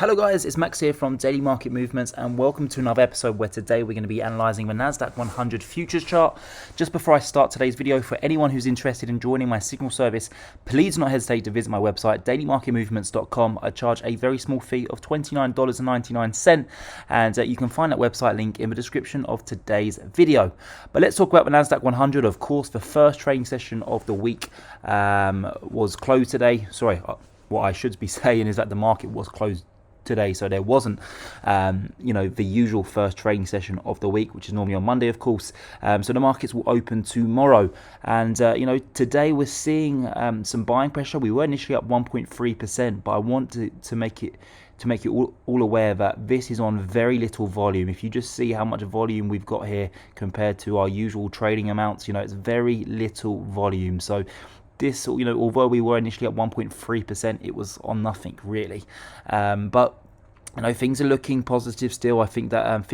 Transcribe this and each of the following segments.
Hello guys, it's Max here from Daily Market Movements and welcome to another episode where today we're going to be analysing the NASDAQ100 futures chart. Just before I start today's video, for anyone who's interested in joining my signal service, please do not hesitate to visit my website dailymarketmovements.com. I charge a very small fee of $29.99 and you can find that website link in the description of today's video. But let's talk about the NASDAQ100. Of course, the first trading session of the week was closed today. What I should be saying is that the market was closed today, so there wasn't the usual first trading session of the week, which is normally on Monday, of course. So the markets will open tomorrow, and today we're seeing some buying pressure. We were initially up 1.3%, but I want to make it all aware that this is on very little volume. If you just see how much volume we've got here compared to our usual trading amounts, it's very little volume. So this, although we were initially at 1.3%, it was on nothing really. But things are looking positive still. I think that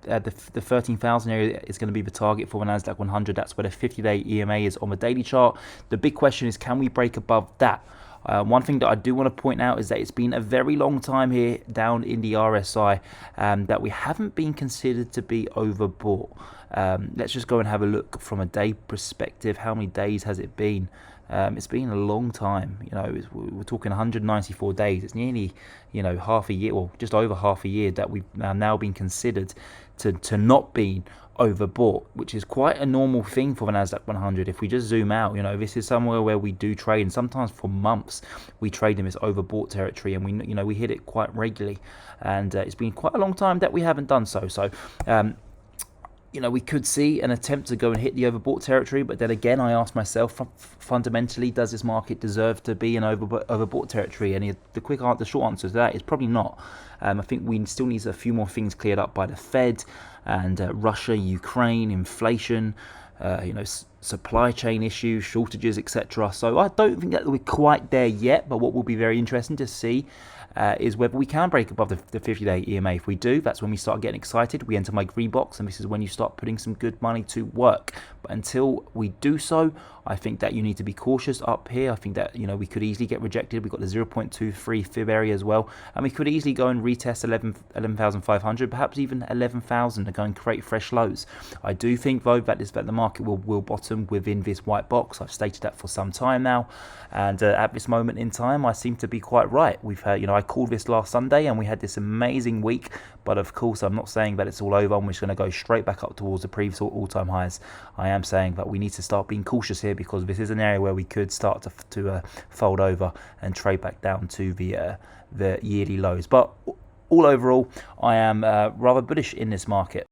the 13,000 area is going to be the target for the NASDAQ 100. That's where the 50-day EMA is on the daily chart. The big question is, can we break above that? One thing that I do want to point out is that it's been a very long time here down in the RSI that we haven't been considered to be overbought. Let's just go and have a look from a day perspective. How many days has it been? It's been a long time. We're talking 194 days. It's nearly, half a year, or just over half a year, that we've now been considered to not be overbought, which is quite a normal thing for the NASDAQ 100. If we just zoom out, this is somewhere where we do trade, and sometimes for months we trade in this overbought territory, and we hit it quite regularly, and it's been quite a long time that we haven't done so. We could see an attempt to go and hit the overbought territory, but then again, I ask myself, fundamentally, does this market deserve to be in overbought territory? And the short answer to that is probably not. I think we still need a few more things cleared up by the Fed and Russia, Ukraine, inflation, supply chain issues, shortages, etc. So I don't think that we're quite there yet, but what will be very interesting to see is whether we can break above the 50-day EMA. If we do, that's when we start getting excited. We enter my green box, and this is when you start putting some good money to work. But until we do so, I think that you need to be cautious up here. I think that we could easily get rejected. We've got the 0.23 fib area as well, and we could easily go and retest 11,500, perhaps even 11,000, and go and create fresh lows. I do think though that the market will bottom within this white box. I've stated that for some time now, and at this moment in time, I seem to be quite right. We've had, I called this last Sunday, and we had this amazing week. But of course, I'm not saying that it's all over and we're just going to go straight back up towards the previous all-time highs. I am saying that we need to start being cautious here, because this is an area where we could start to fold over and trade back down to the yearly lows. But all overall, I am rather bullish in this market.